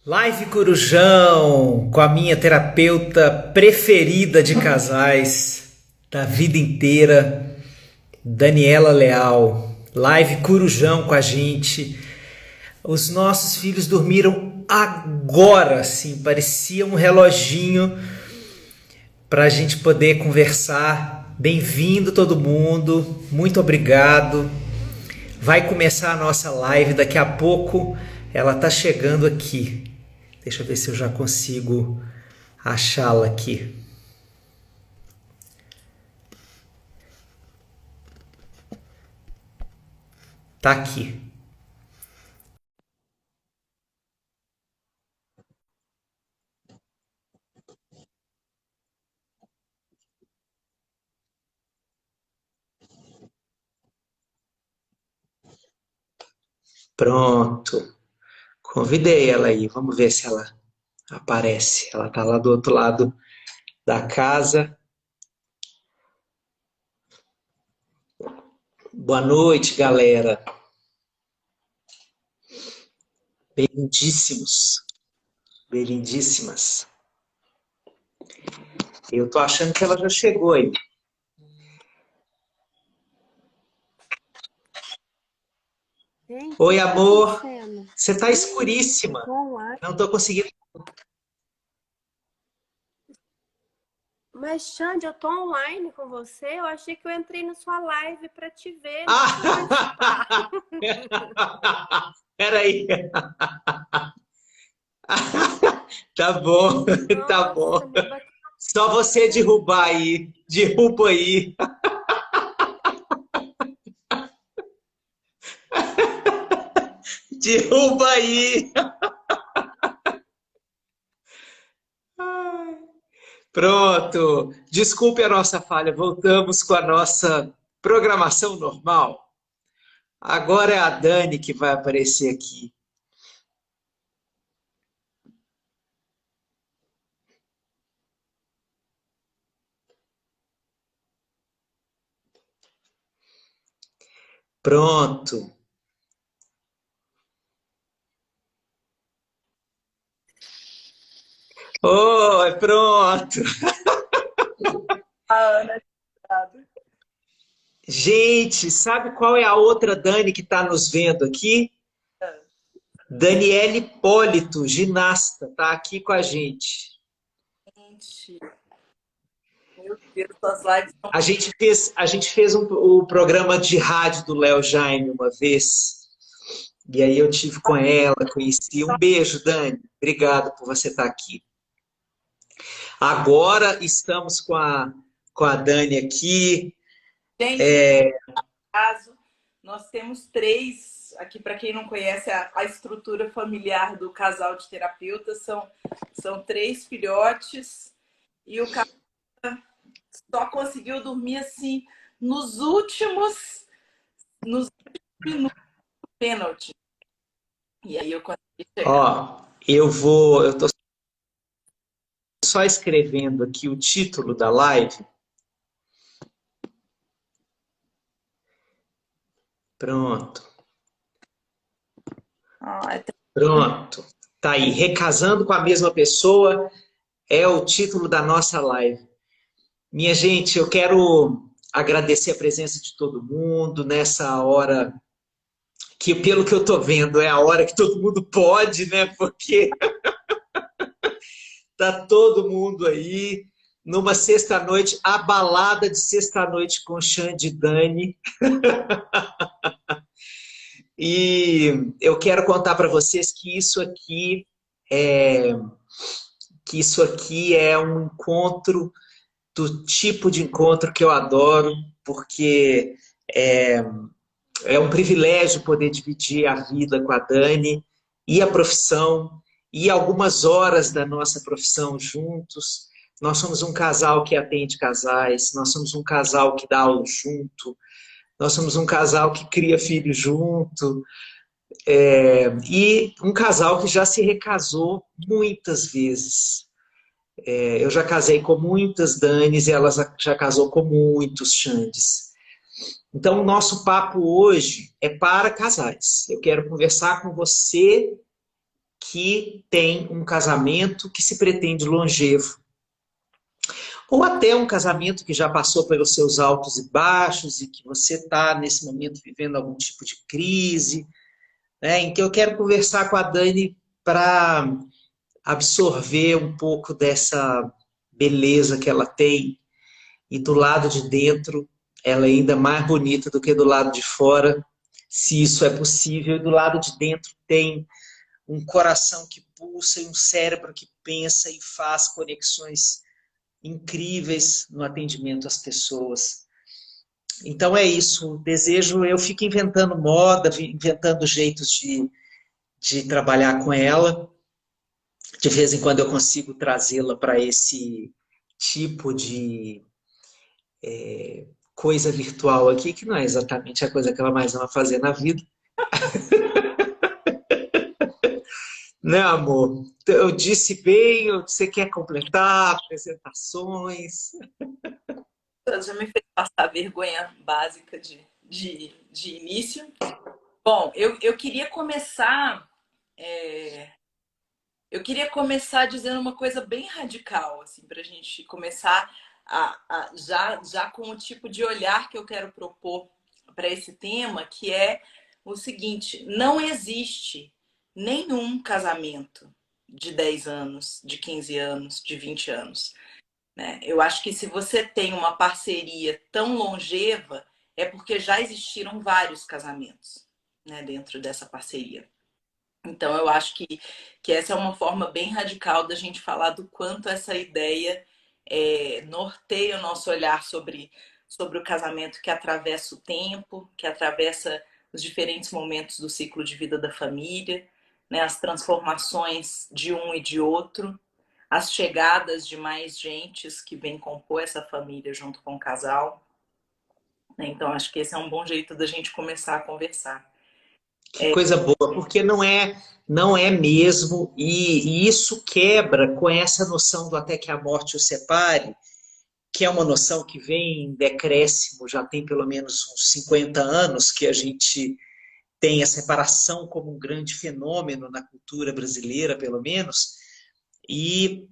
Live Corujão, com a minha terapeuta preferida de casais da vida inteira, Daniela Leal. Live Corujão com a gente. Os nossos filhos dormiram agora, sim, parecia um reloginho para a gente poder conversar. Bem-vindo todo mundo, muito obrigado. Vai começar a nossa live daqui a pouco, ela está chegando aqui. Deixa eu ver se eu já consigo achá-la aqui. Tá aqui. Pronto. Convidei ela aí. Vamos ver se ela aparece. Ela tá lá do outro lado da casa. Boa noite, galera. Bem-lindíssimos. Bem-lindíssimas. Eu tô achando que ela já chegou aí. Gente, Oi, o que tá amor. acontecendo? Você tá escuríssima. Tô online. Não tô conseguindo. Mas, Xande, eu tô online com você. Eu achei que eu entrei na sua live pra te ver, não pra participar. Ah! Peraí. Tá bom, tá Nossa, bom. me bateu Só você aqui. derrubar aí. Derruba aí. Derruba aí. Pronto. Desculpe a nossa falha. Voltamos com a nossa programação normal. Agora é a Dani que vai aparecer aqui. Pronto. Oi, pronto. A Ana. Gente, sabe qual é a outra Dani que está nos vendo aqui? Daniele Hipólito, ginasta, tá aqui com a gente. Gente, meu Deus, suas lives são. A gente fez o programa de rádio do Léo Jaime uma vez, e aí eu tive com ela, conheci. Um beijo, Dani. Obrigado por você estar aqui. Agora estamos com a Dani aqui. Gente, no caso, nós temos três, aqui para quem não conhece a estrutura familiar do casal de terapeutas, são três filhotes e o casal só conseguiu dormir assim nos últimos minutos do pênalti. E aí eu consegui chegar. Ó, eu tô só escrevendo aqui o título da live. Pronto, Ah, pronto. Tá aí, Recasando com a Mesma Pessoa é o título da nossa live. Minha gente, eu quero agradecer a presença de todo mundo nessa hora que, pelo que eu tô vendo, é a hora que todo mundo pode, né? Porque tá todo mundo aí numa sexta-noite, a balada de sexta-noite com Xande e Dani. E eu quero contar para vocês é, que isso aqui é um encontro do tipo de encontro que eu adoro, porque é, é um privilégio poder dividir a vida com a Dani e a profissão e algumas horas da nossa profissão juntos. Nós somos um casal que atende casais, nós somos um casal que dá aula junto, nós somos um casal que cria filho junto, e um casal que já se recasou muitas vezes. Eu já casei com muitas Danis e ela já casou com muitos Xandes. Então, o nosso papo hoje é para casais. Eu quero conversar com você que tem um casamento que se pretende longevo. Ou até um casamento que já passou pelos seus altos e baixos e que você está, nesse momento, vivendo algum tipo de crise, né? Então, eu quero conversar com a Dani para absorver um pouco dessa beleza que ela tem e do lado de dentro ela é ainda mais bonita do que do lado de fora, se isso é possível. E do lado de dentro tem um coração que pulsa e um cérebro que pensa e faz conexões incríveis no atendimento às pessoas. Então é isso, desejo, eu fico inventando moda, inventando jeitos de trabalhar com ela. De vez em quando eu consigo trazê-la para esse tipo de coisa virtual aqui, que não é exatamente a coisa que ela mais ama fazer na vida. Né, amor? Eu disse bem, você quer completar apresentações? Já me fez passar a vergonha básica de início. Bom, eu queria começar. Eu queria começar dizendo uma coisa bem radical, assim, para a gente começar já com o tipo de olhar que eu quero propor para esse tema, que é o seguinte: não existe nenhum casamento de 10 anos, de 15 anos, de 20 anos. Né? Eu acho que se você tem uma parceria tão longeva, é porque já existiram vários casamentos, né, dentro dessa parceria. Então, eu acho que essa é uma forma bem radical da gente falar do quanto essa ideia norteia o nosso olhar sobre o casamento, que atravessa o tempo, que atravessa os diferentes momentos do ciclo de vida da família, né, as transformações de um e de outro, as chegadas de mais gentes que vêm compor essa família junto com o casal. Né? Então, acho que esse é um bom jeito da gente começar a conversar. Que coisa boa, porque não é mesmo, e isso quebra com essa noção do até que a morte o separe, que é uma noção que vem em decréscimo, já tem pelo menos uns 50 anos que a gente tem a separação como um grande fenômeno na cultura brasileira, pelo menos, e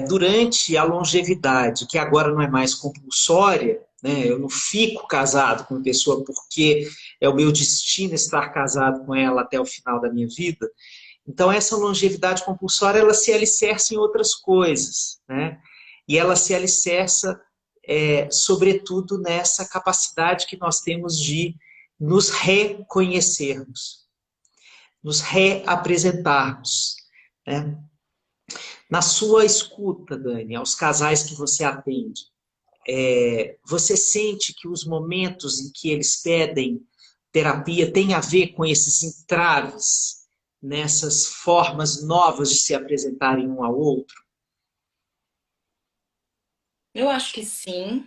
durante a longevidade, que agora não é mais compulsória, né? Eu não fico casado com uma pessoa porque é o meu destino estar casado com ela até o final da minha vida. Então, essa longevidade compulsória, ela se alicerça em outras coisas, né? E ela se alicerça, sobretudo, nessa capacidade que nós temos de nos reconhecermos, nos reapresentarmos, né? Na sua escuta, Dani, aos casais que você atende, você sente que os momentos em que eles pedem terapia têm a ver com esses entraves, nessas formas novas de se apresentarem um ao outro? Eu acho que sim.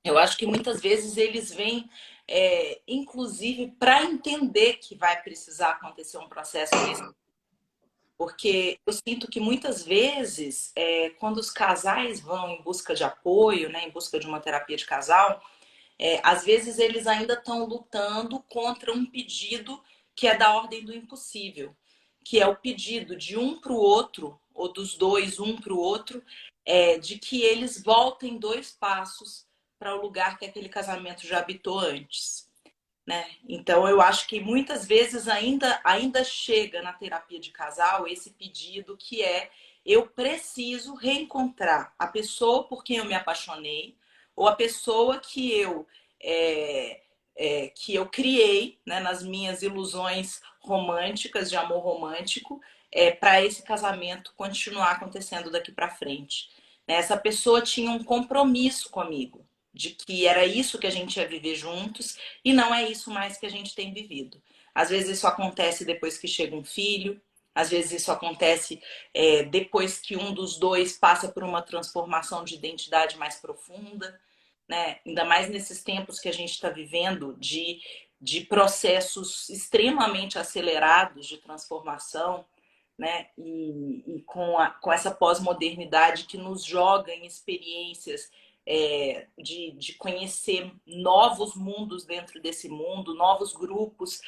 Eu acho que muitas vezes eles vêm, inclusive, para entender que vai precisar acontecer um processo desse. Porque eu sinto que muitas vezes, quando os casais vão em busca de apoio, né, em busca de uma terapia de casal, às vezes eles ainda estão lutando contra um pedido que é da ordem do impossível, que é o pedido de um para o outro, ou dos dois, um para o outro, de que eles voltem 2 passos para o lugar que aquele casamento já habitou antes. Né? Então, eu acho que muitas vezes ainda chega na terapia de casal esse pedido que é: eu preciso reencontrar a pessoa por quem eu me apaixonei, ou a pessoa que eu criei, né, nas minhas ilusões românticas, de amor romântico, para esse casamento continuar acontecendo daqui para frente. Essa pessoa tinha um compromisso comigo, de que era isso que a gente ia viver juntos, e não é isso mais que a gente tem vivido. Às vezes isso acontece depois que chega um filho, às vezes isso acontece depois que um dos dois passa por uma transformação de identidade mais profunda, né? Ainda mais nesses tempos que a gente está vivendo de processos extremamente acelerados de transformação, né? E com essa pós-modernidade que nos joga em experiências de conhecer novos mundos dentro desse mundo, novos grupos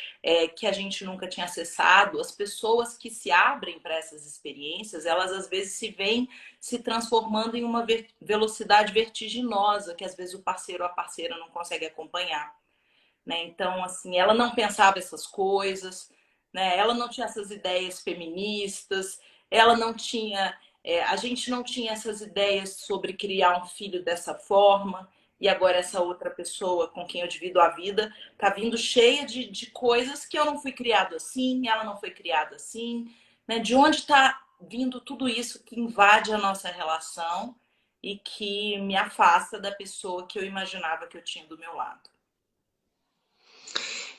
que a gente nunca tinha acessado. As pessoas que se abrem para essas experiências, elas às vezes se veem se transformando em uma velocidade vertiginosa, que às vezes o parceiro ou a parceira não consegue acompanhar. Né? Então, assim, ela não pensava essas coisas, né? Ela não tinha essas ideias feministas, ela não tinha... a gente não tinha essas ideias sobre criar um filho dessa forma, e agora essa outra pessoa com quem eu divido a vida tá vindo cheia de coisas que eu não fui criado assim, ela não foi criada assim, né? De onde está vindo tudo isso que invade a nossa relação e que me afasta da pessoa que eu imaginava que eu tinha do meu lado.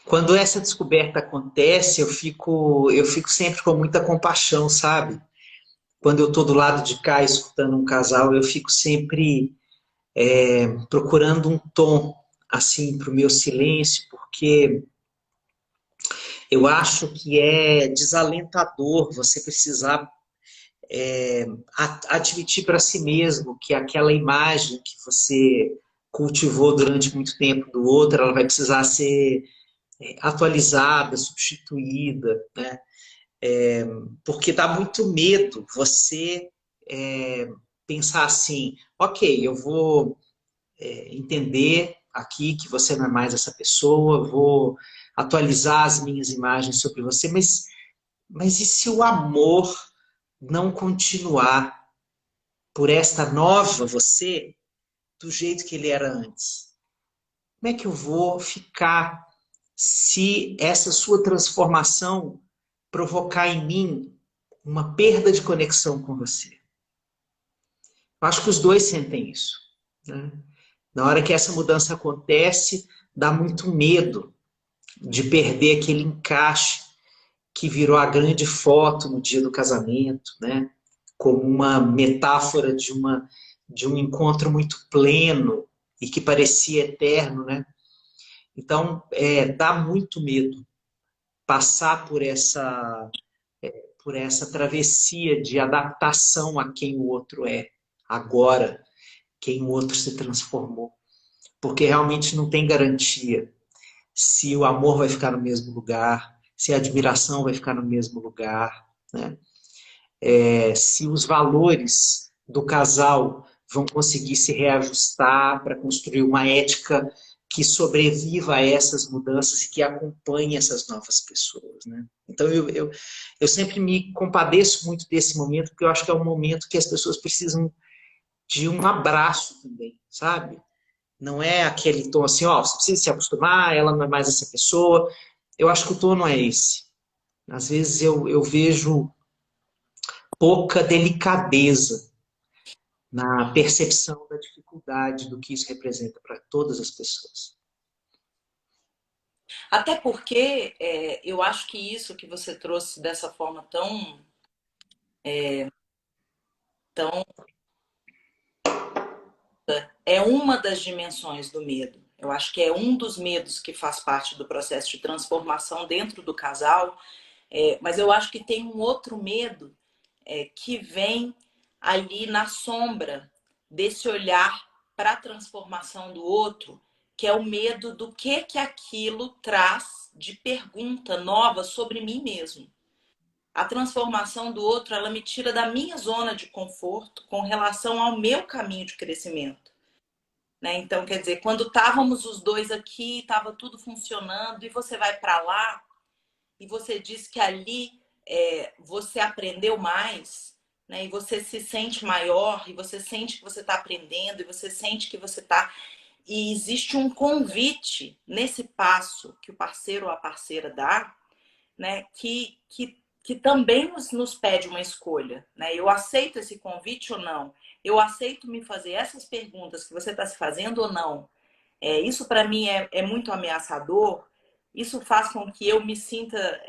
Quando essa descoberta acontece, eu fico sempre com muita compaixão, sabe? Quando eu estou do lado de cá escutando um casal, eu fico sempre procurando um tom assim para o meu silêncio, porque eu acho que é desalentador você precisar admitir para si mesmo que aquela imagem que você cultivou durante muito tempo do outro, ela vai precisar ser atualizada, substituída, né? Porque dá muito medo você pensar assim, ok, eu vou entender aqui que você não é mais essa pessoa, vou atualizar as minhas imagens sobre você, mas e se o amor não continuar por esta nova você do jeito que ele era antes? Como é que eu vou ficar se essa sua transformação provocar em mim uma perda de conexão com você? Eu acho que os dois sentem isso, né? Na hora que essa mudança acontece, dá muito medo de perder aquele encaixe que virou a grande foto no dia do casamento, né? Como uma metáfora de um encontro muito pleno e que parecia eterno, né? Então, dá muito medo passar por essa travessia de adaptação a quem o outro é agora, quem o outro se transformou. Porque realmente não tem garantia se o amor vai ficar no mesmo lugar, se a admiração vai ficar no mesmo lugar, né? Se os valores do casal vão conseguir se reajustar para construir uma ética que sobreviva a essas mudanças e que acompanhe essas novas pessoas, né? Então, eu sempre me compadeço muito desse momento, porque eu acho que é um momento que as pessoas precisam de um abraço também, sabe? Não é aquele tom assim, ó, você precisa se acostumar, ela não é mais essa pessoa. Eu acho que o tom não é esse. Às vezes eu vejo pouca delicadeza na percepção da dificuldade do que isso representa para todas as pessoas. Até porque eu acho que isso que você trouxe dessa forma tão é uma das dimensões do medo. Eu acho que é um dos medos que faz parte do processo de transformação dentro do casal. Mas eu acho que tem um outro medo que vem ali na sombra desse olhar para a transformação do outro, que é o medo do que aquilo traz de pergunta nova sobre mim mesmo. A transformação do outro, ela me tira da minha zona de conforto com relação ao meu caminho de crescimento. Né? Então, quer dizer, quando estávamos os dois aqui, estava tudo funcionando, e você vai para lá, e você diz que ali você aprendeu mais, né? E você se sente maior, e você sente que você está aprendendo, e você sente que você está... E existe um convite nesse passo que o parceiro ou a parceira dá, né? Que também nos pede uma escolha, né? Eu aceito esse convite ou não? Eu aceito me fazer essas perguntas que você está se fazendo ou não? Isso para mim é muito ameaçador. Isso faz com que eu me sinta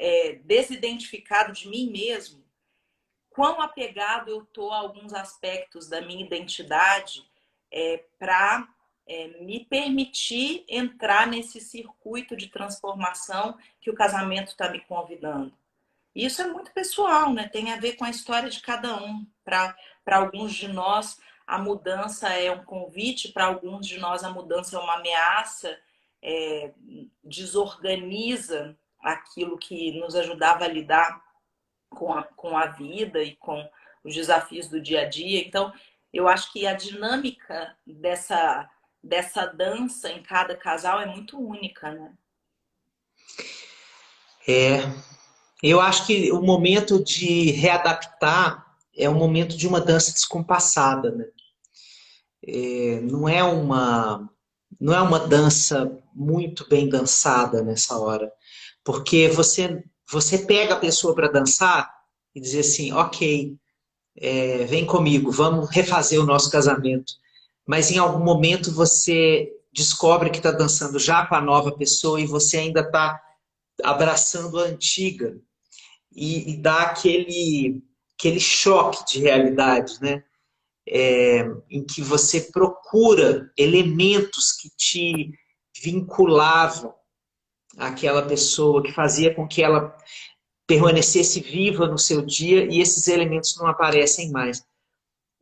desidentificado de mim mesmo. Quão apegado eu estou a alguns aspectos da minha identidade para me permitir entrar nesse circuito de transformação que o casamento está me convidando. Isso é muito pessoal, né? Tem a ver com a história de cada um. Para alguns de nós, a mudança é um convite, para alguns de nós a mudança é uma ameaça, desorganiza aquilo que nos ajudava a lidar com a vida e com os desafios do dia a dia. Então, eu acho que a dinâmica dessa dança em cada casal é muito única, né? Eu acho que o momento de readaptar é o momento de uma dança descompassada, né? Não é uma dança muito bem dançada nessa hora, porque você pega a pessoa para dançar e dizer assim, ok, vem comigo, vamos refazer o nosso casamento. Mas em algum momento você descobre que está dançando já com a nova pessoa e você ainda está abraçando a antiga e dá aquele choque de realidade, né? Em que você procura elementos que te vinculavam àquela pessoa, que fazia com que ela permanecesse viva no seu dia e esses elementos não aparecem mais.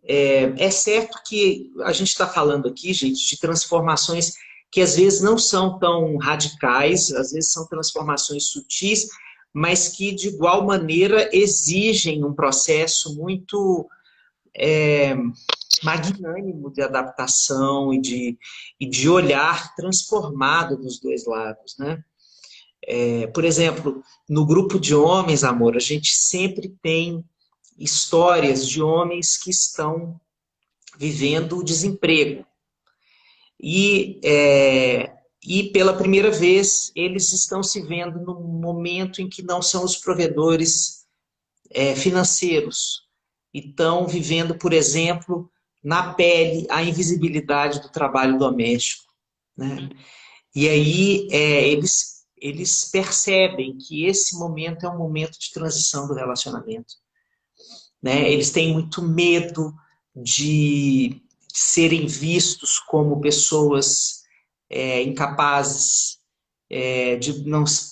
É certo que a gente está falando aqui, gente, de transformações que às vezes não são tão radicais, às vezes são transformações sutis, mas que de igual maneira exigem um processo muito magnânimo de adaptação e de olhar transformado dos dois lados, né? Por exemplo, no grupo de homens, amor, a gente sempre tem histórias de homens que estão vivendo o desemprego. E pela primeira vez, eles estão se vendo num momento em que não são os provedores financeiros. E estão vivendo, por exemplo, na pele, a invisibilidade do trabalho doméstico, né? E aí eles percebem que esse momento é um momento de transição do relacionamento, né? Eles têm muito medo de serem vistos como pessoas incapazes,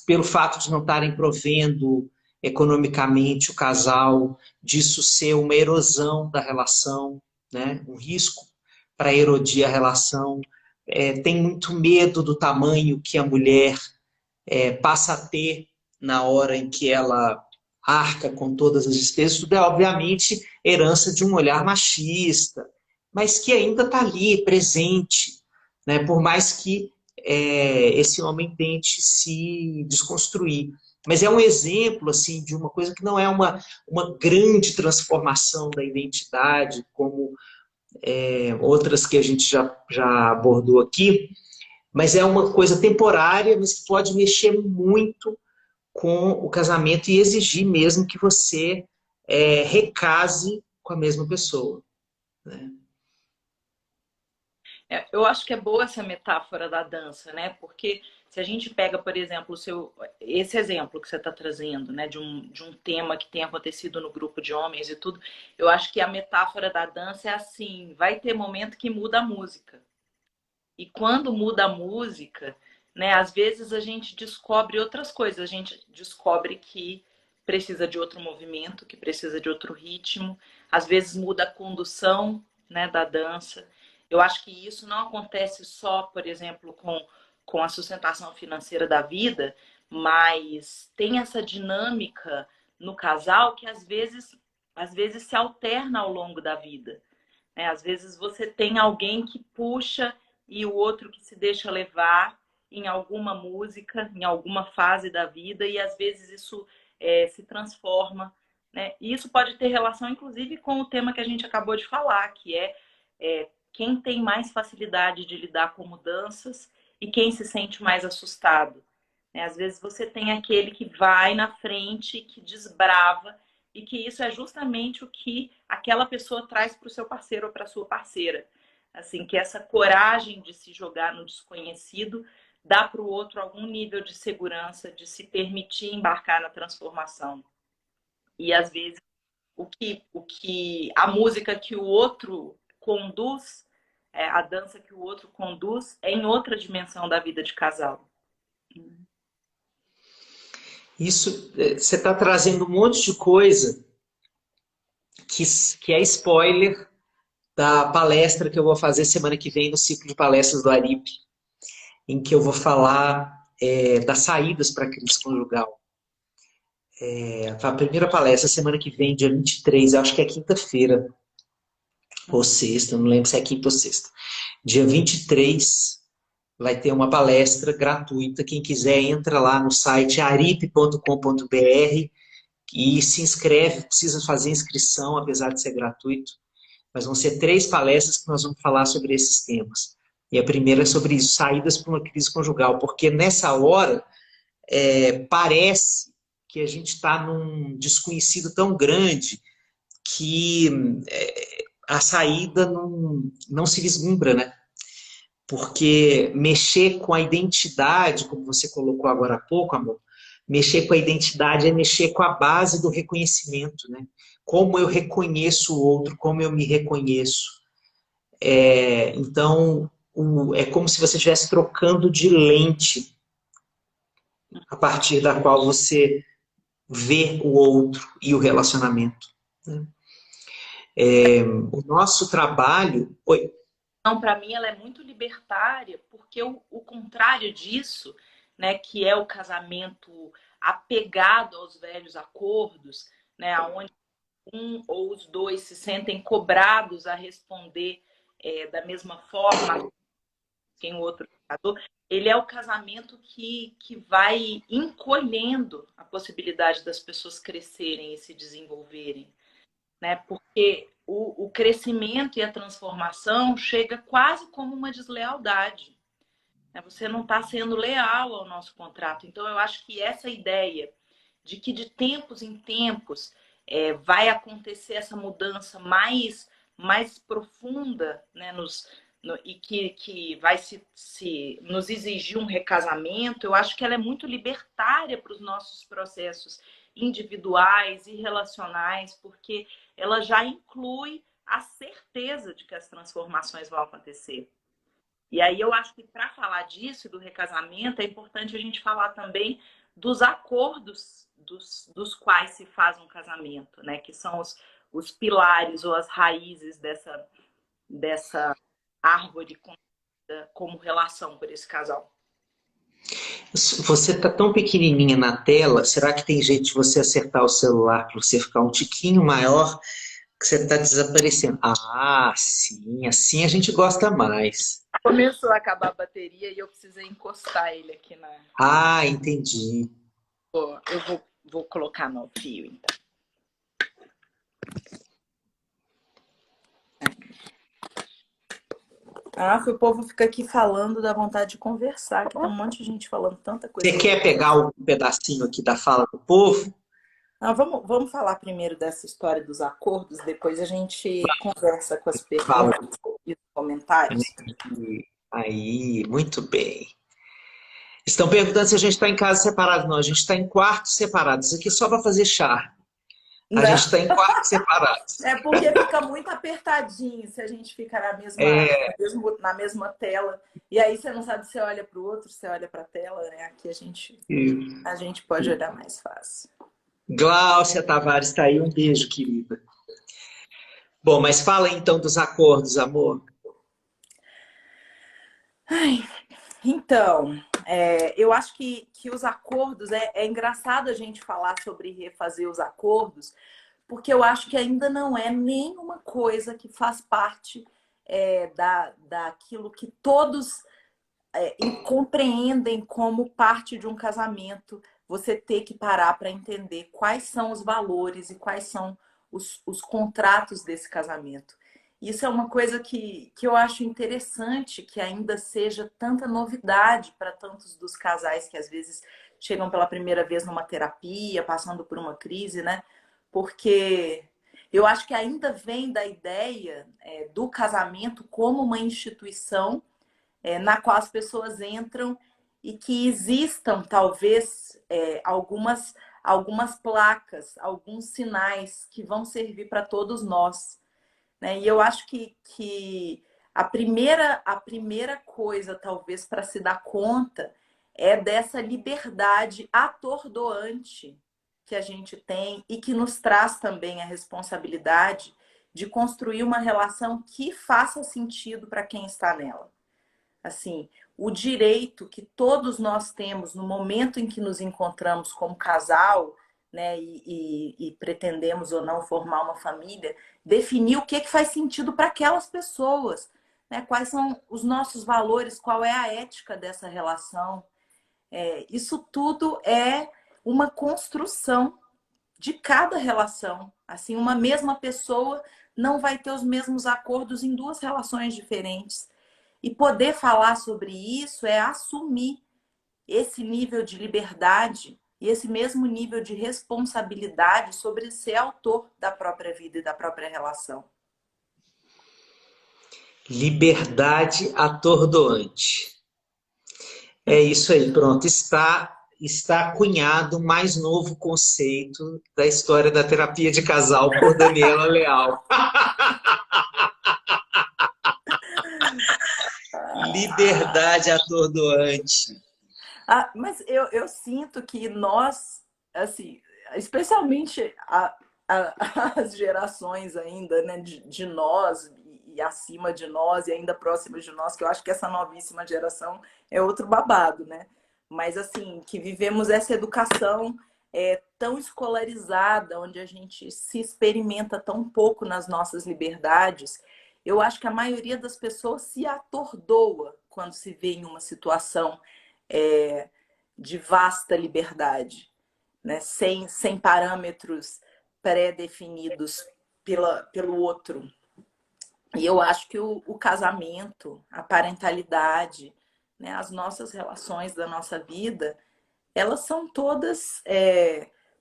pelo fato de não estarem provendo economicamente o casal, disso ser uma erosão da relação, né? Um risco para erodir a relação. Tem muito medo do tamanho que a mulher passa a ter na hora em que ela arca com todas as despesas. Tudo é, obviamente, herança de um olhar machista, mas que ainda está ali, presente, né? Por mais que esse homem tente se desconstruir. Mas é um exemplo assim, de uma coisa que não é uma grande transformação da identidade, como outras que a gente já abordou aqui, mas é uma coisa temporária, mas que pode mexer muito com o casamento e exigir mesmo que você recase com a mesma pessoa, né? Eu acho que é boa essa metáfora da dança, né? Porque se a gente pega, por exemplo, esse exemplo que você está trazendo, né? De um tema que tem acontecido no grupo de homens e tudo, eu acho que a metáfora da dança é assim, vai ter momento que muda a música. E quando muda a música, né? Às vezes a gente descobre outras coisas, a gente descobre que precisa de outro movimento, que precisa de outro ritmo, às vezes muda a condução, né, da dança. Eu acho que isso não acontece só, por exemplo, com a sustentação financeira da vida, mas tem essa dinâmica no casal que às vezes se alterna ao longo da vida, né? Às vezes você tem alguém que puxa e o outro que se deixa levar em alguma música, em alguma fase da vida, e às vezes isso se transforma, né? E isso pode ter relação, inclusive, com o tema que a gente acabou de falar, que é quem tem mais facilidade de lidar com mudanças e quem se sente mais assustado, né? Às vezes você tem aquele que vai na frente, que desbrava, e que isso é justamente o que aquela pessoa traz para o seu parceiro ou para a sua parceira. Assim, que essa coragem de se jogar no desconhecido dá para o outro algum nível de segurança, de se permitir embarcar na transformação. E às vezes o que a música que o outro conduz, a dança que o outro conduz, é em outra dimensão da vida de casal. Isso, você está trazendo um monte de coisa que é spoiler da palestra que eu vou fazer semana que vem no ciclo de palestras do Arip, em que eu vou falar das saídas para a crise conjugal. A primeira palestra semana que vem, dia 23, eu acho que é quinta-feira ou sexta, não lembro se é quinta ou sexta. Dia 23 vai ter uma palestra gratuita. Quem quiser entra lá no site arip.com.br e se inscreve, precisa fazer inscrição, apesar de ser gratuito. Mas vão ser 3 palestras que nós vamos falar sobre esses temas. E a primeira é sobre isso, saídas para uma crise conjugal, porque nessa hora parece que a gente está num desconhecido tão grande que a saída não se vislumbra, né? Porque mexer com a identidade, como você colocou agora há pouco, amor, mexer com a identidade é mexer com a base do reconhecimento, né? Como eu reconheço o outro, como eu me reconheço. Então, é como se você estivesse trocando de lente a partir da qual você vê o outro e o relacionamento. Né? O nosso trabalho... Oi. Não, para mim ela é muito libertária, porque o contrário disso, né, que é o casamento apegado aos velhos acordos, né, onde um ou os dois se sentem cobrados a responder da mesma forma que o outro casou, ele é o casamento que vai encolhendo a possibilidade das pessoas crescerem e se desenvolverem, né? Porque o crescimento e a transformação chega quase como uma deslealdade. Né? Você não está sendo leal ao nosso contrato. Então, eu acho que essa ideia de que de tempos em tempos vai acontecer essa mudança mais profunda, né, e que vai nos exigir um recasamento, eu acho que ela é muito libertária para os nossos processos individuais e relacionais, porque ela já inclui a certeza de que as transformações vão acontecer. E aí eu acho que para falar disso, do recasamento, é importante a gente falar também dos acordos dos quais se faz um casamento, né? Que são os pilares ou as raízes dessa árvore como relação por esse casal. Você está tão pequenininha na tela, será que tem jeito de você acertar o celular para você ficar um tiquinho maior, que você está desaparecendo? Ah, sim, assim a gente gosta mais. Começou a acabar a bateria e eu precisei encostar ele aqui na... Ah, entendi. Eu vou colocar no fio, então. O povo fica aqui falando, dá vontade de conversar, que tem um monte de gente falando tanta coisa. Você quer pegar um pedacinho aqui da fala do povo? Vamos falar primeiro dessa história dos acordos, depois a gente conversa com as perguntas e os comentários. Aí, muito bem. Estão perguntando se a gente está em casa separado. Não, a gente está em quartos separados. Isso aqui é só para fazer chá. A gente está em quartos separados. É porque fica muito apertadinho se a gente ficar na mesma tela. E aí você não sabe se olha para o outro, se olha para a tela, né? Aqui a gente pode olhar mais fácil. Gláucia Tavares está aí. Um beijo, querida. Bom, mas fala então dos acordos, amor. Então, eu acho que os acordos, é engraçado a gente falar sobre refazer os acordos, porque eu acho que ainda não é nenhuma coisa que faz parte daquilo que todos compreendem como parte de um casamento, você ter que parar para entender quais são os valores e quais são os contratos desse casamento. Isso é uma coisa que eu acho interessante, que ainda seja tanta novidade para tantos dos casais que às vezes chegam pela primeira vez numa terapia, passando por uma crise, né? Porque eu acho que ainda vem da ideia do casamento como uma instituição na qual as pessoas entram e que existam, talvez, algumas placas, alguns sinais que vão servir para todos nós. Né? E eu acho que a primeira coisa, talvez, para se dar conta é dessa liberdade atordoante que a gente tem e que nos traz também a responsabilidade de construir uma relação que faça sentido para quem está nela. Assim, o direito que todos nós temos no momento em que nos encontramos como casal, né, e pretendemos ou não formar uma família, definir o que faz sentido para aquelas pessoas, né? Quais são os nossos valores, qual é a ética dessa relação. Isso tudo é uma construção de cada relação. Assim, uma mesma pessoa não vai ter os mesmos acordos em duas relações diferentes. E poder falar sobre isso é assumir esse nível de liberdade e esse mesmo nível de responsabilidade sobre ser autor da própria vida e da própria relação. Liberdade atordoante. É isso aí, pronto. Está cunhado o mais novo conceito da história da terapia de casal por Daniela Leal. Liberdade atordoante. Mas eu sinto que nós, assim, especialmente as gerações ainda, né, de nós e acima de nós e ainda próximas de nós, que eu acho que essa novíssima geração é outro babado, né? Mas assim, que vivemos essa educação tão escolarizada, onde a gente se experimenta tão pouco nas nossas liberdades, eu acho que a maioria das pessoas se atordoa quando se vê em uma situação de vasta liberdade, né? Sem parâmetros pré-definidos pelo outro. E eu acho que o casamento, a parentalidade, né, as nossas relações da nossa vida, elas são todas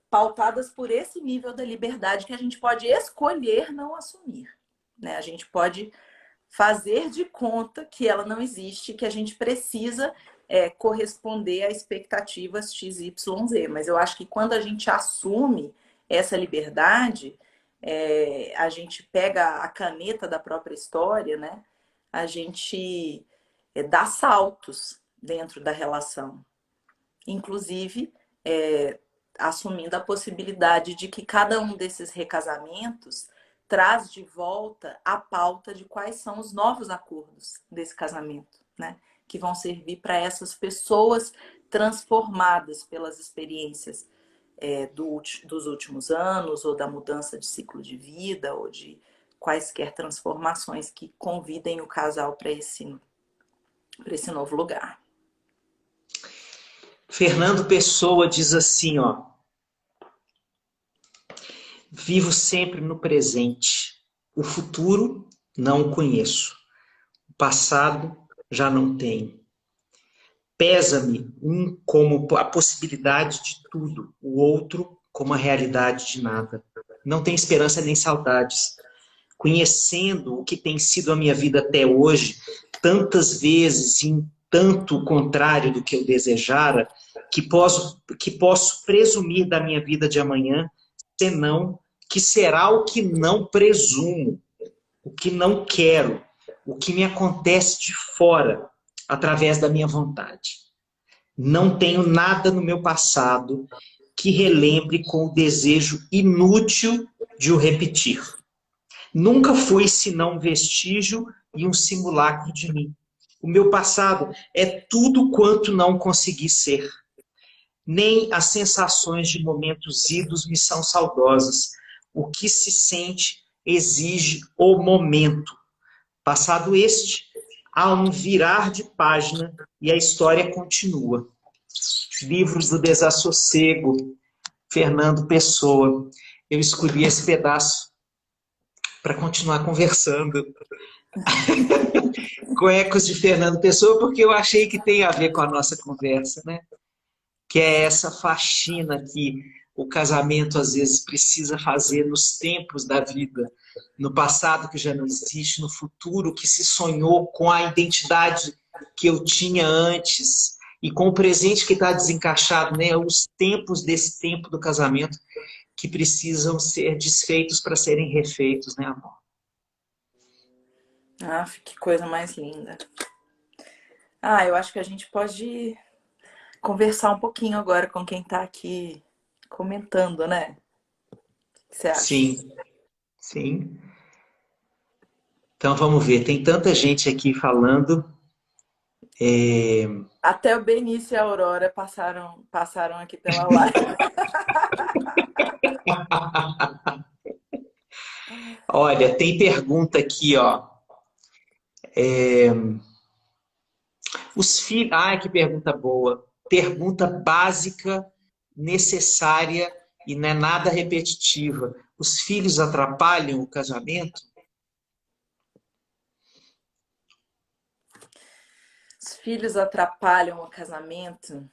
pautadas por esse nível da liberdade que a gente pode escolher não assumir. Né? A gente pode fazer de conta que ela não existe, que a gente precisa corresponder a expectativas XYZ. Mas eu acho que quando a gente assume essa liberdade, a gente pega a caneta da própria história, né? A gente dá saltos dentro da relação. Inclusive, assumindo a possibilidade de que cada um desses recasamentos traz de volta a pauta de quais são os novos acordos desse casamento, né? Que vão servir para essas pessoas transformadas pelas experiências dos últimos anos, ou da mudança de ciclo de vida, ou de quaisquer transformações que convidem o casal para esse novo lugar. Fernando Pessoa diz assim, ó: vivo sempre no presente. O futuro não o conheço. O passado já não tenho. Pesa-me um como a possibilidade de tudo, o outro como a realidade de nada. Não tenho esperança nem saudades. Conhecendo o que tem sido a minha vida até hoje, tantas vezes em tanto o contrário do que eu desejara, que posso presumir da minha vida de amanhã, senão que será o que não presumo, o que não quero, o que me acontece de fora, através da minha vontade. Não tenho nada no meu passado que relembre com o desejo inútil de o repetir. Nunca fui senão um vestígio e um simulacro de mim. O meu passado é tudo quanto não consegui ser. Nem as sensações de momentos idos me são saudosas. O que se sente exige o momento. Passado este, há um virar de página e a história continua. Livros do Desassossego, Fernando Pessoa. Eu escolhi esse pedaço para continuar conversando com ecos de Fernando Pessoa, porque eu achei que tem a ver com a nossa conversa, né? Que é essa faxina que o casamento às vezes precisa fazer nos tempos da vida, no passado que já não existe, no futuro que se sonhou com a identidade que eu tinha antes e com o presente que está desencaixado, né? Os tempos desse tempo do casamento que precisam ser desfeitos para serem refeitos, né, amor? Ah, que coisa mais linda. Eu acho que a gente pode conversar um pouquinho agora com quem está aqui comentando, né? O que você acha? Sim, sim. Então vamos ver, tem tanta gente aqui falando. Até o Benício e a Aurora passaram aqui pela live. Olha, tem pergunta aqui, ó. Os filhos. Ah, que pergunta boa. Pergunta básica, necessária e não é nada repetitiva. Os filhos atrapalham o casamento? Os filhos atrapalham o casamento?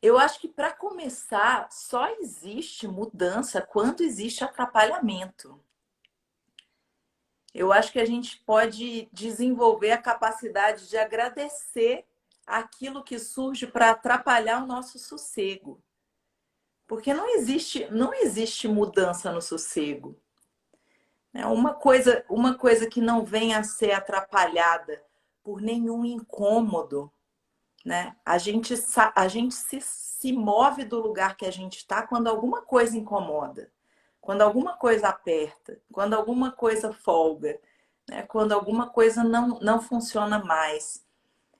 Eu acho que para começar, só existe mudança quando existe atrapalhamento. Eu acho que a gente pode desenvolver a capacidade de agradecer aquilo que surge para atrapalhar o nosso sossego. Porque não existe mudança no sossego. Uma coisa que não venha a ser atrapalhada por nenhum incômodo, né? A gente se move do lugar que a gente está quando alguma coisa incomoda, quando alguma coisa aperta, quando alguma coisa folga, né? Quando alguma coisa não funciona mais.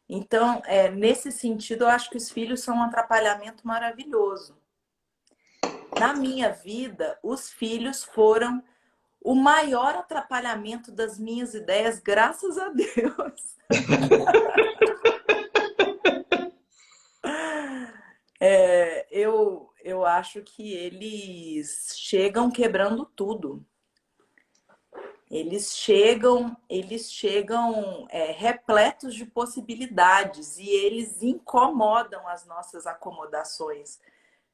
Então, nesse sentido, eu acho que os filhos são um atrapalhamento maravilhoso. Na minha vida, os filhos foram o maior atrapalhamento das minhas ideias, graças a Deus. Eu acho que eles chegam quebrando tudo. Eles chegam repletos de possibilidades e eles incomodam as nossas acomodações,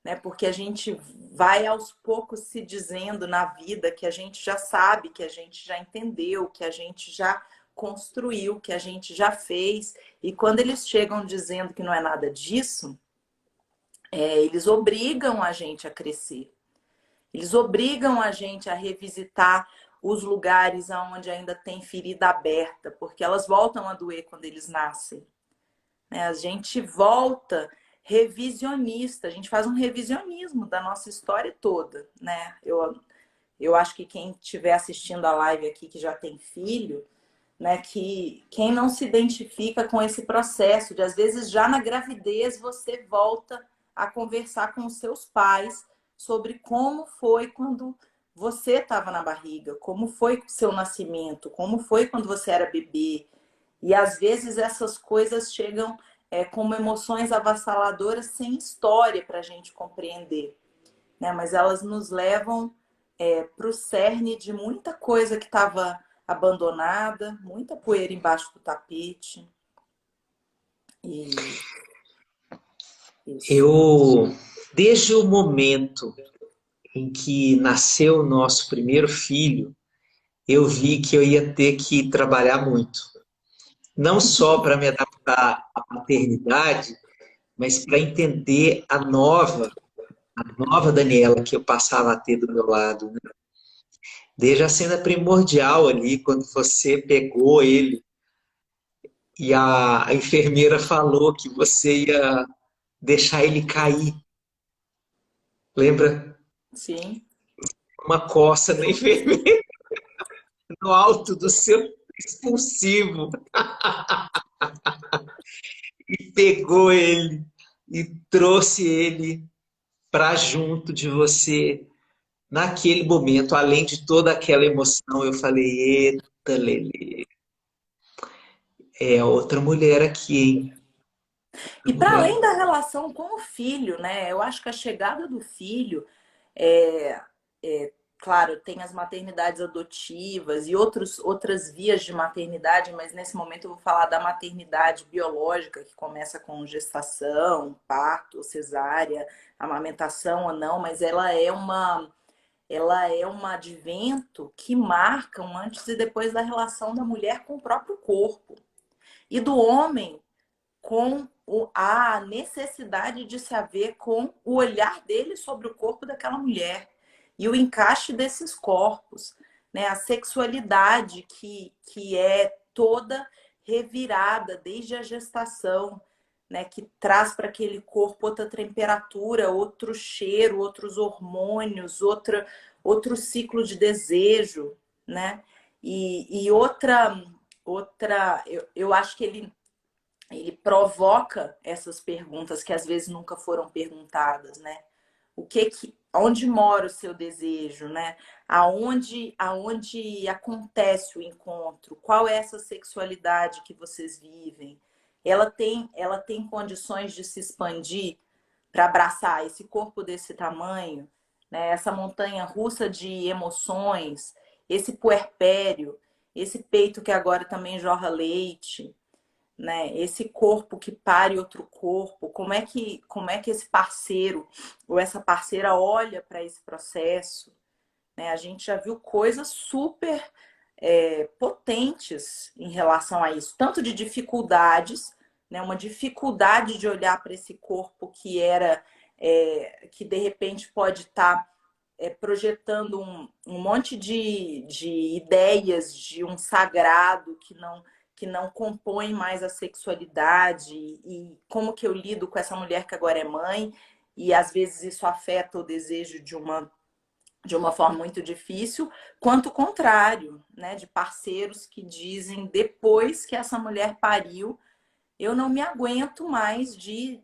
né? Porque a gente vai aos poucos se dizendo na vida que a gente já sabe, que a gente já entendeu, que a gente já construiu, que a gente já fez. E quando eles chegam dizendo que não é nada disso, eles obrigam a gente a crescer. Eles obrigam a gente a revisitar os lugares onde ainda tem ferida aberta, porque elas voltam a doer quando eles nascem. A gente volta revisionista, a gente faz um revisionismo da nossa história toda, né? Eu acho que quem estiver assistindo a live aqui que já tem filho, né, que quem não se identifica com esse processo de às vezes já na gravidez você volta a conversar com os seus pais sobre como foi quando você estava na barriga, como foi o seu nascimento, como foi quando você era bebê. E às vezes essas coisas chegam como emoções avassaladoras sem história para a gente compreender, né? Mas elas nos levam para o cerne de muita coisa que estava abandonada, muita poeira embaixo do tapete. E Desde o momento em que nasceu o nosso primeiro filho, eu vi que eu ia ter que trabalhar muito. Não só para me adaptar à maternidade, mas para entender a nova Daniela que eu passava a ter do meu lado. Né? Desde a cena primordial ali, quando você pegou ele e a enfermeira falou que você ia deixar ele cair. Lembra? sim. Uma coça na enfermeira no alto do seu expulsivo. E pegou ele e trouxe ele para junto de você. Naquele momento, além de toda aquela emoção, eu falei: eita, Lelê, é outra mulher aqui, hein? E para além da relação com o filho, né? Eu acho que a chegada do filho claro, tem as maternidades adotivas e outras vias de maternidade, mas nesse momento eu vou falar da maternidade biológica, que começa com gestação, parto, cesárea, amamentação ou não, mas ela é um advento que marca um antes e depois da relação da mulher com o próprio corpo. E do homem com a necessidade de se haver com o olhar dele sobre o corpo daquela mulher e o encaixe desses corpos, né? A sexualidade que é toda revirada desde a gestação, né? Que traz para aquele corpo outra temperatura, outro cheiro, outros hormônios, outro ciclo de desejo, né? E outra, eu acho que ele provoca essas perguntas que às vezes nunca foram perguntadas, né? Onde mora o seu desejo, né? Aonde acontece o encontro? Qual é essa sexualidade que vocês vivem? Ela tem condições de se expandir para abraçar esse corpo desse tamanho, né? Essa montanha russa de emoções, esse puerpério, esse peito que agora também jorra leite, né? Esse corpo que pare outro corpo, como é que esse parceiro ou essa parceira olha para esse processo, né? A gente já viu coisas super potentes em relação a isso, tanto de dificuldades, né? Uma dificuldade de olhar para esse corpo que de repente pode estar projetando um monte de ideias de um sagrado que não compõe mais a sexualidade, e como que eu lido com essa mulher que agora é mãe, e às vezes isso afeta o desejo de uma forma muito difícil, quanto o contrário, né? De parceiros que dizem, depois que essa mulher pariu, eu não me aguento mais de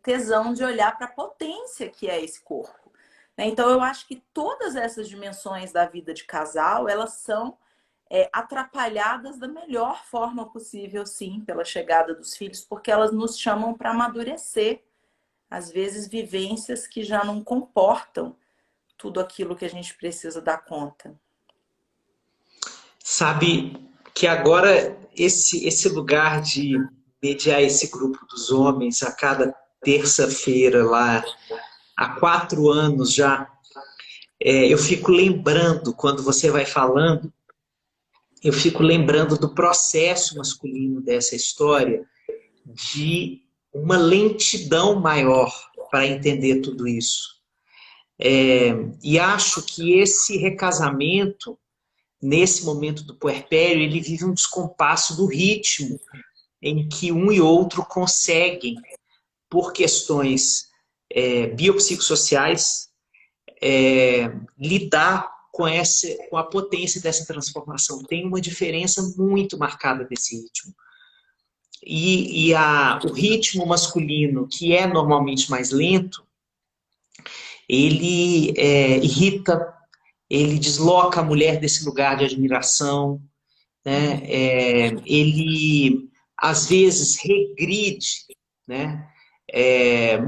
tesão de olhar para a potência que é esse corpo. Então, eu acho que todas essas dimensões da vida de casal, elas são atrapalhadas da melhor forma possível, sim, pela chegada dos filhos, porque elas nos chamam para amadurecer, às vezes, vivências que já não comportam tudo aquilo que a gente precisa dar conta. Sabe que agora esse lugar de mediar esse grupo dos homens a cada terça-feira lá, há 4 anos já, eu fico lembrando, quando você vai falando, eu fico lembrando do processo masculino dessa história, de uma lentidão maior para entender tudo isso. E acho que esse recasamento, nesse momento do puerpério, ele vive um descompasso do ritmo em que um e outro conseguem, por questões biopsicossociais, lidar com a potência dessa transformação. Tem uma diferença muito marcada desse ritmo. E o ritmo masculino, que é normalmente mais lento, ele irrita, ele desloca a mulher desse lugar de admiração, né? Ele, às vezes, regride, né?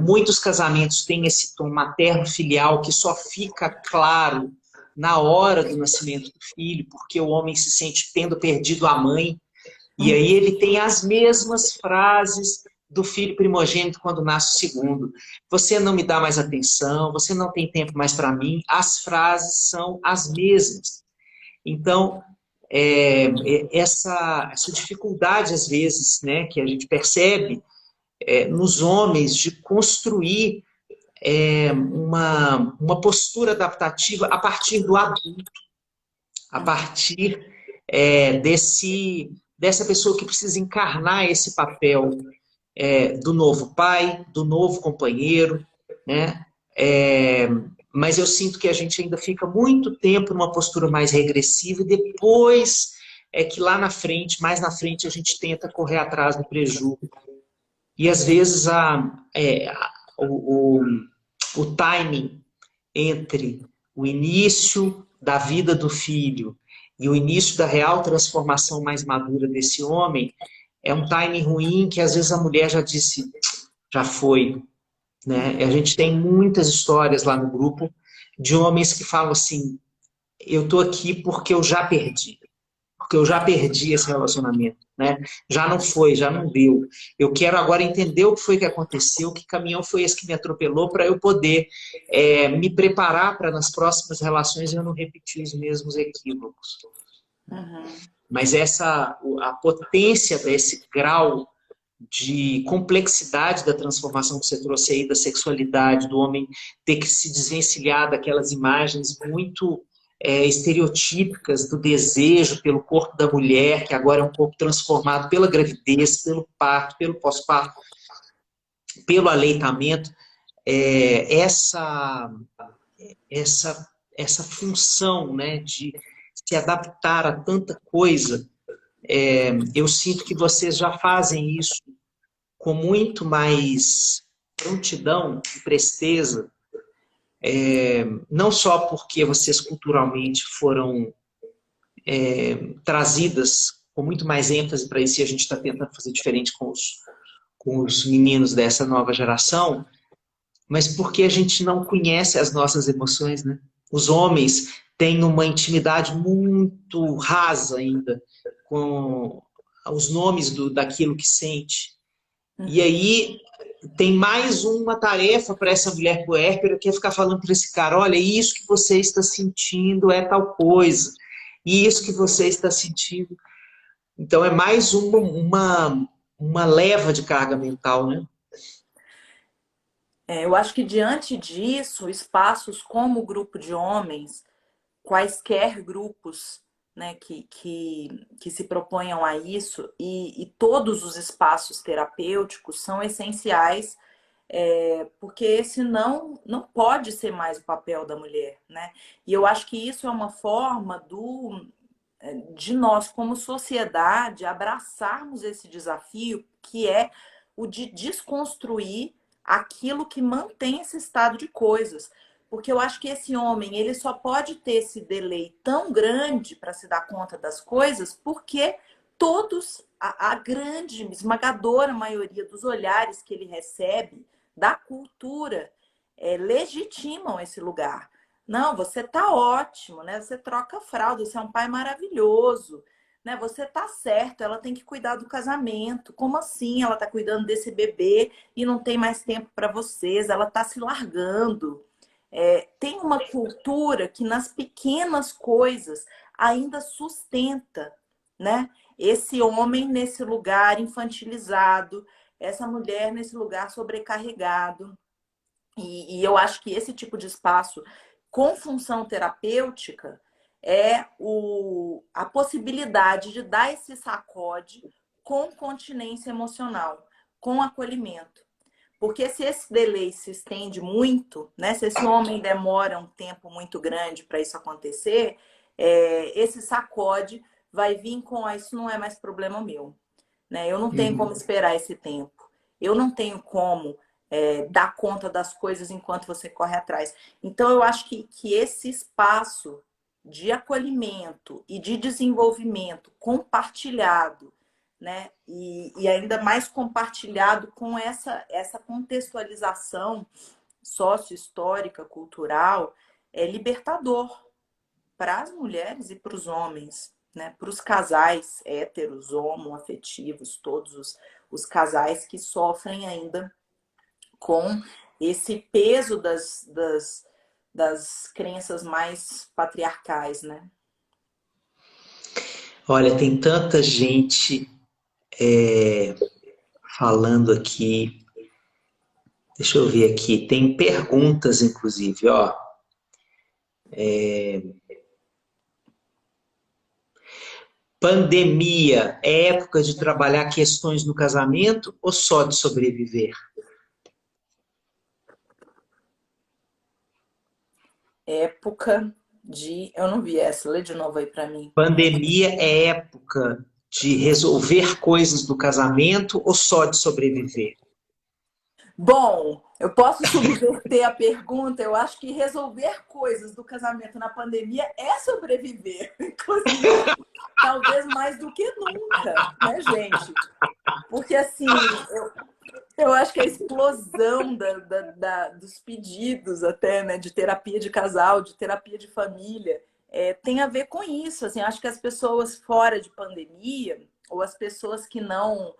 Muitos casamentos têm esse tom materno-filial que só fica claro na hora do nascimento do filho, porque o homem se sente tendo perdido a mãe, e aí ele tem as mesmas frases do filho primogênito quando nasce o segundo. Você não me dá mais atenção, você não tem tempo mais para mim. As frases são as mesmas. Então, essa dificuldade, às vezes, né, que a gente percebe nos homens de construir uma postura adaptativa a partir do adulto, a partir dessa pessoa que precisa encarnar esse papel do novo pai, do novo companheiro, né? Mas eu sinto que a gente ainda fica muito tempo numa postura mais regressiva e depois que lá na frente, mais na frente, a gente tenta correr atrás do prejuízo. E às vezes o timing entre o início da vida do filho e o início da real transformação mais madura desse homem é um timing ruim que às vezes a mulher já disse, já foi. Né? A gente tem muitas histórias lá no grupo de homens que falam assim, eu tô aqui porque eu já perdi. Porque eu já perdi esse relacionamento, né? Já não foi, já não deu. Eu quero agora entender o que foi que aconteceu, que caminhão foi esse que me atropelou, para eu poder me preparar para nas próximas relações eu não repetir os mesmos equívocos. Uhum. Mas a potência desse grau de complexidade da transformação que você trouxe aí, da sexualidade, do homem ter que se desvencilhar daquelas imagens muito estereotípicas do desejo pelo corpo da mulher, que agora é um corpo transformado pela gravidez, pelo parto, pelo pós-parto, pelo aleitamento. Essa essa função, né, de se adaptar a tanta coisa. Eu sinto que vocês já fazem isso com muito mais prontidão e presteza, não só porque vocês culturalmente foram trazidas com muito mais ênfase para isso, e a gente está tentando fazer diferente com os meninos dessa nova geração, mas porque a gente não conhece as nossas emoções, né? Os homens têm uma intimidade muito rasa ainda com os nomes daquilo que sente. E aí tem mais uma tarefa para essa mulher puérpera, que é ficar falando para esse cara, olha, isso que você está sentindo é tal coisa, e isso que você está sentindo. Então é mais uma leva de carga mental, né? Eu acho que diante disso, espaços como o grupo de homens, quaisquer grupos, né, que se proponham a isso, e todos os espaços terapêuticos são essenciais, porque senão não pode ser mais o papel da mulher, né? E eu acho que isso é uma forma de nós, como sociedade, abraçarmos esse desafio, que é o de desconstruir aquilo que mantém esse estado de coisas. Porque eu acho que esse homem, ele só pode ter esse delay tão grande para se dar conta das coisas, porque todos, a grande, esmagadora maioria dos olhares que ele recebe da cultura legitimam esse lugar. Não, você tá ótimo, né? Você troca fralda, você é um pai maravilhoso, né? Você tá certo, ela tem que cuidar do casamento. Como assim? Ela tá cuidando desse bebê e não tem mais tempo para vocês, ela tá se largando. Tem uma cultura que nas pequenas coisas ainda sustenta, né? Esse homem nesse lugar infantilizado, essa mulher nesse lugar sobrecarregado. E eu acho que esse tipo de espaço com função terapêutica é a possibilidade de dar esse sacode com continência emocional, com acolhimento. Porque se esse delay se estende muito, né, se esse homem demora um tempo muito grande para isso acontecer, esse sacode vai vir com isso não é mais problema meu. Né? Eu não tenho como esperar esse tempo. Eu não tenho como dar conta das coisas enquanto você corre atrás. Então, eu acho que esse espaço de acolhimento e de desenvolvimento compartilhado, né? E ainda mais compartilhado com essa contextualização sócio-histórica, cultural, é libertador para as mulheres e para os homens, né? Para os casais héteros, homoafetivos, todos os casais que sofrem ainda com esse peso das crenças mais patriarcais, né? Olha, tem tanta gente falando aqui. Deixa eu ver aqui. Tem perguntas, inclusive, ó. Pandemia é época de trabalhar questões no casamento ou só de sobreviver? Época de... Eu não vi essa, lê de novo aí para mim. Pandemia é época de resolver coisas do casamento ou só de sobreviver? Bom, eu posso subverter a pergunta. Eu acho que resolver coisas do casamento na pandemia é sobreviver. Inclusive, talvez mais do que nunca, né, gente? Porque, assim, eu acho que a explosão dos pedidos até, né, de terapia de casal, de terapia de família, tem a ver com isso. Assim, acho que as pessoas fora de pandemia, ou as pessoas que não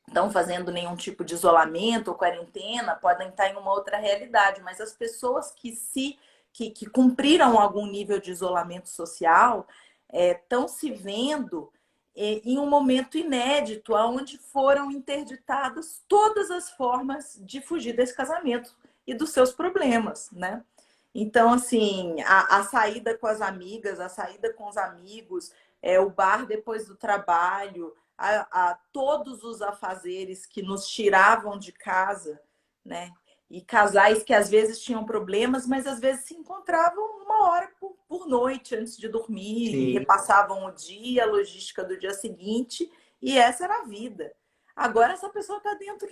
estão fazendo nenhum tipo de isolamento ou quarentena, podem estar em uma outra realidade, mas as pessoas que cumpriram algum nível de isolamento social estão se vendo em um momento inédito, onde foram interditadas todas as formas de fugir desse casamento e dos seus problemas, né? Então, assim, a saída com as amigas, a saída com os amigos, o bar depois do trabalho, a todos os afazeres que nos tiravam de casa, né? E casais que às vezes tinham problemas, mas às vezes se encontravam uma hora por noite antes de dormir, e Sim. repassavam o dia, a logística do dia seguinte, e essa era a vida. Agora essa pessoa está dentro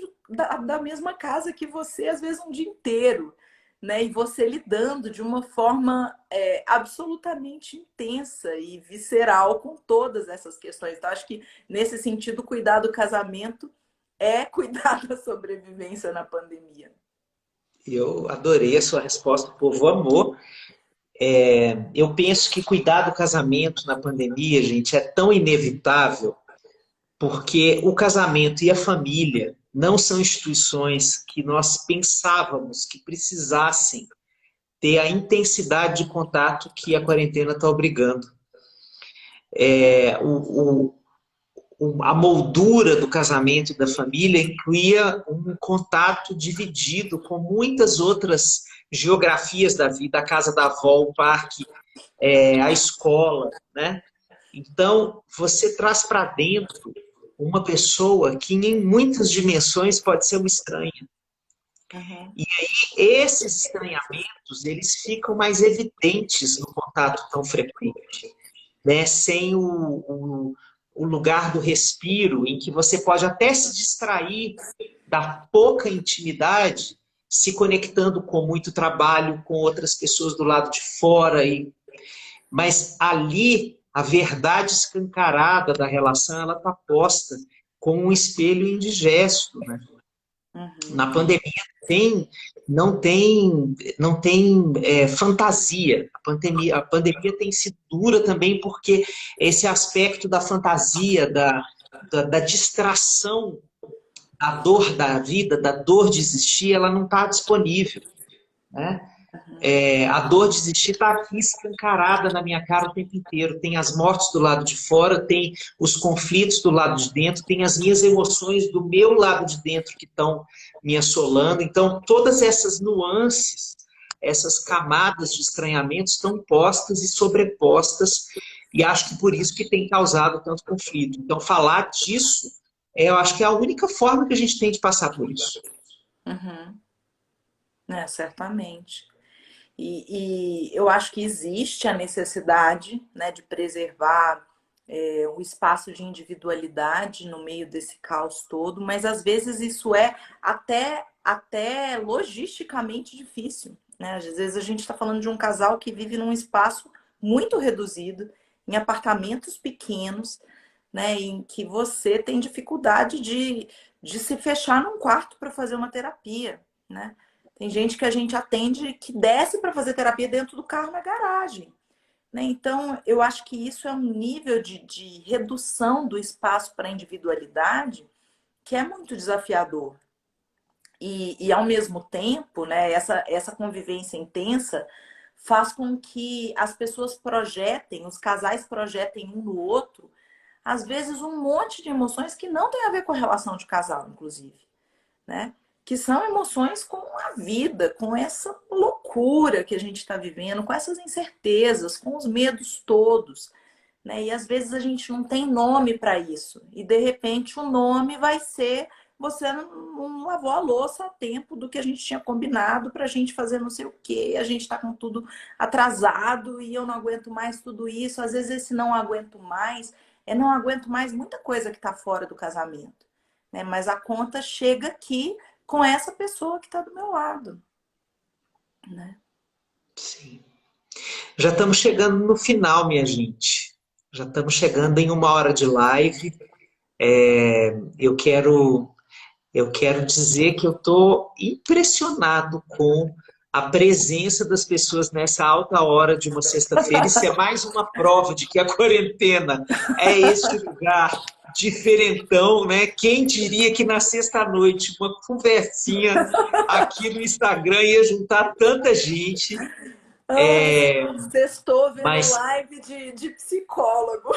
da mesma casa que você, às vezes um dia inteiro, né? E você lidando de uma forma absolutamente intensa e visceral com todas essas questões. Então, acho que nesse sentido, cuidar do casamento é cuidar da sobrevivência na pandemia. Eu adorei a sua resposta, o povo amou. Eu penso que cuidar do casamento na pandemia, gente, é tão inevitável, porque o casamento e a família não são instituições que nós pensávamos que precisassem ter a intensidade de contato que a quarentena está obrigando. A moldura do casamento e da família incluía um contato dividido com muitas outras geografias da vida, a casa da avó, o parque, a escola, né? Então, você traz para dentro uma pessoa que em muitas dimensões pode ser uma estranha. Uhum. E aí, esses estranhamentos, eles ficam mais evidentes no contato tão frequente, né? Sem o lugar do respiro, em que você pode até se distrair da pouca intimidade, se conectando com muito trabalho, com outras pessoas do lado de fora. Mas ali, a verdade escancarada da relação, ela está posta como um espelho indigesto, né? Uhum. Na pandemia não tem fantasia. A pandemia tem sido dura também porque esse aspecto da fantasia, da distração, da dor da vida, da dor de existir, ela não está disponível, né? A dor de existir está aqui escancarada na minha cara o tempo inteiro. Tem as mortes do lado de fora, tem os conflitos do lado de dentro, tem as minhas emoções do meu lado de dentro que estão me assolando. Então, todas essas nuances, essas camadas de estranhamento estão postas e sobrepostas, e acho que por isso que tem causado tanto conflito. Então, falar disso, eu acho que é a única forma que a gente tem de passar por isso. Uhum. Certamente. E eu acho que existe a necessidade, né, de preservar o espaço de individualidade no meio desse caos todo, mas às vezes isso é até logisticamente difícil, né? Às vezes a gente está falando de um casal que vive num espaço muito reduzido, em apartamentos pequenos, né, em que você tem dificuldade de se fechar num quarto para fazer uma terapia, né? Tem gente que a gente atende que desce para fazer terapia dentro do carro na garagem, né? Então, eu acho que isso é um nível de redução do espaço para a individualidade que é muito desafiador. E ao mesmo tempo, né, essa convivência intensa faz com que as pessoas projetem, os casais projetem um no outro, às vezes um monte de emoções que não tem a ver com a relação de casal, inclusive, né? Que são emoções com a vida, com essa loucura que a gente está vivendo, com essas incertezas, com os medos todos, né? E às vezes a gente não tem nome para isso. E de repente o nome vai ser: você não lavou a louça a tempo do que a gente tinha combinado para a gente fazer não sei o quê, a gente está com tudo atrasado e eu não aguento mais tudo isso. Às vezes esse não aguento mais não aguento mais muita coisa que está fora do casamento, né? Mas a conta chega aqui com essa pessoa que está do meu lado, né? Sim. Já estamos chegando no final, minha gente. Já estamos chegando em 1 hora de live. Eu quero dizer que eu estou impressionado com a presença das pessoas nessa alta hora de uma sexta-feira. Isso é mais uma prova de que a quarentena é esse lugar diferentão, né? Quem diria que na sexta-noite uma conversinha aqui no Instagram ia juntar tanta gente. Sextou vendo live de psicólogo.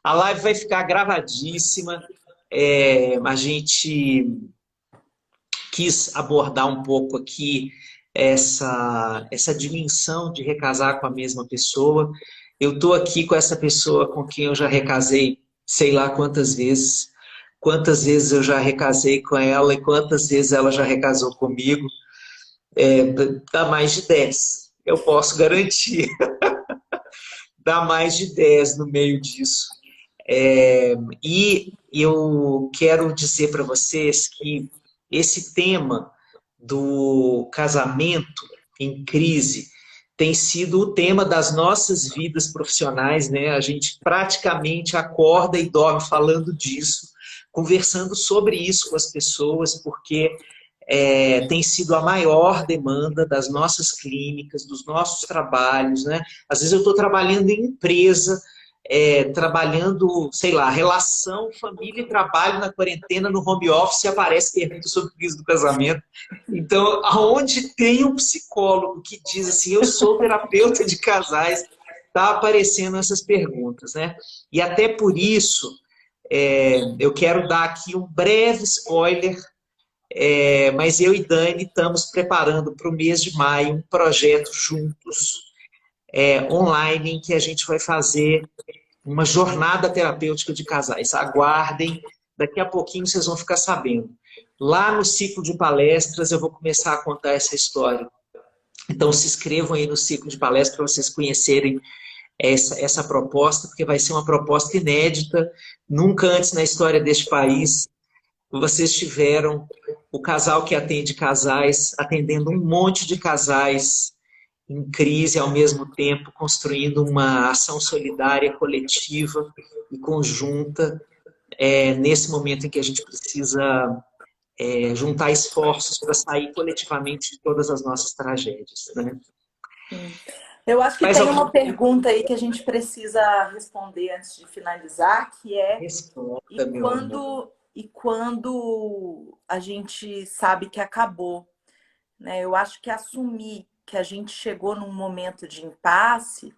A live vai ficar gravadíssima. A gente quis abordar um pouco aqui essa dimensão de recasar com a mesma pessoa. Eu estou aqui com essa pessoa com quem eu já recasei sei lá quantas vezes, quantas vezes eu já recasei com ela e quantas vezes ela já recasou comigo. Dá mais de 10, eu posso garantir. Dá mais de 10 no meio disso. E eu quero dizer para vocês que esse tema do casamento em crise tem sido o tema das nossas vidas profissionais, né? A gente praticamente acorda e dorme falando disso, conversando sobre isso com as pessoas, porque tem sido a maior demanda das nossas clínicas, dos nossos trabalhos, né? Às vezes eu estou trabalhando em empresa, trabalhando, sei lá, relação, família e trabalho na quarentena, no home office, e aparece pergunta sobre crise do casamento. Então, aonde tem um psicólogo que diz assim, eu sou terapeuta de casais, está aparecendo essas perguntas, né? E até por isso, eu quero dar aqui um breve spoiler, mas eu e Dani estamos preparando para o mês de maio um projeto juntos, online, em que a gente vai fazer uma jornada terapêutica de casais. Aguardem, daqui a pouquinho vocês vão ficar sabendo. Lá no ciclo de palestras eu vou começar a contar essa história. Então se inscrevam aí no ciclo de palestras para vocês conhecerem essa proposta, porque vai ser uma proposta inédita. Nunca antes na história deste país vocês tiveram o casal que atende casais, atendendo um monte de casais em crise, ao mesmo tempo construindo uma ação solidária, coletiva e conjunta, nesse momento em que a gente precisa juntar esforços para sair coletivamente de todas as nossas tragédias, né? Eu acho que tem uma pergunta aí que a gente precisa responder antes de finalizar, que é quando a gente sabe que acabou, né? Eu acho que assumir que a gente chegou num momento de impasse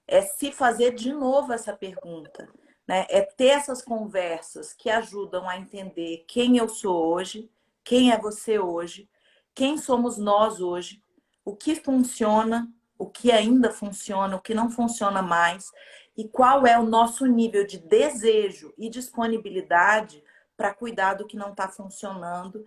é se fazer de novo essa pergunta, né? É ter essas conversas que ajudam a entender quem eu sou hoje, quem é você hoje, quem somos nós hoje, o que funciona, o que ainda funciona, o que não funciona mais, e qual é o nosso nível de desejo e disponibilidade para cuidar do que não está funcionando,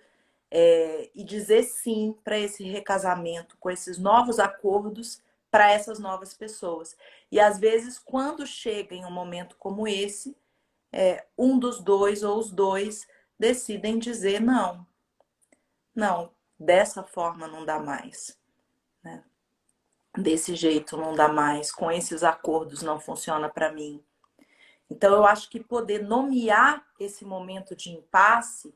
e dizer sim para esse recasamento, com esses novos acordos para essas novas pessoas. E às vezes, quando chega em um momento como esse, um dos dois ou os dois decidem dizer não, dessa forma não dá mais, né? Desse jeito não dá mais, com esses acordos não funciona para mim. Então eu acho que poder nomear esse momento de impasse,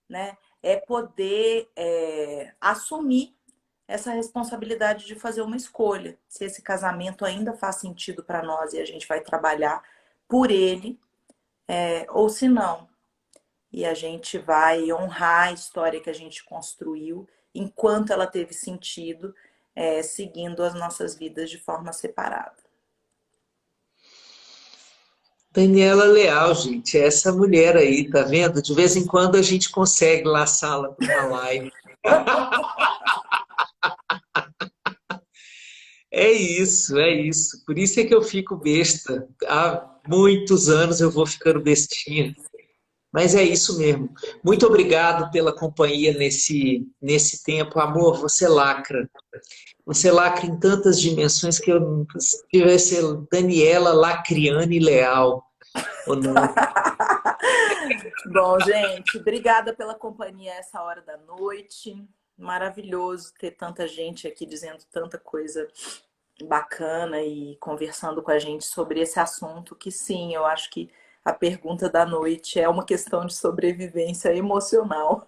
né, é poder assumir essa responsabilidade de fazer uma escolha. Se esse casamento ainda faz sentido para nós e a gente vai trabalhar por ele, ou se não. E a gente vai honrar a história que a gente construiu enquanto ela teve sentido, seguindo as nossas vidas de forma separada. Daniela Leal, gente, essa mulher aí, tá vendo? De vez em quando a gente consegue laçá-la para uma live. É isso, é isso. Por isso é que eu fico besta. Há muitos anos eu vou ficando bestinha. Mas é isso mesmo. Muito obrigado pela companhia nesse tempo. Amor, você lacra. Você lacra em tantas dimensões que eu não tivesse Daniela Lacriane Leal. Bom, gente, obrigada pela companhia a essa hora da noite. Maravilhoso ter tanta gente aqui dizendo tanta coisa bacana e conversando com a gente sobre esse assunto, que sim, eu acho que a pergunta da noite é uma questão de sobrevivência emocional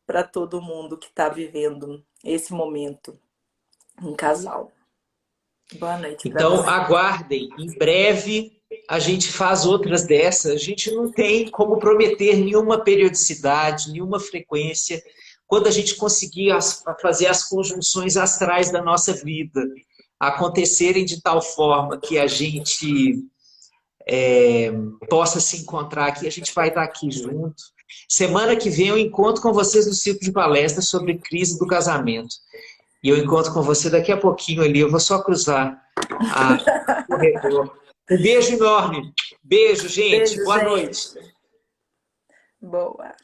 para todo mundo que está vivendo esse momento em casal. Boa noite. Então, aguardem. Em breve a gente faz outras dessas. A gente não tem como prometer nenhuma periodicidade, nenhuma frequência. Quando a gente conseguir fazer as conjunções astrais da nossa vida acontecerem de tal forma que a gente possa se encontrar aqui, a gente vai estar aqui junto. Semana que vem eu encontro com vocês no ciclo de palestras sobre crise do casamento. E eu encontro com você daqui a pouquinho ali. Eu vou só cruzar o corredor. Um beijo enorme. Beijo, gente. Boa noite. Boa.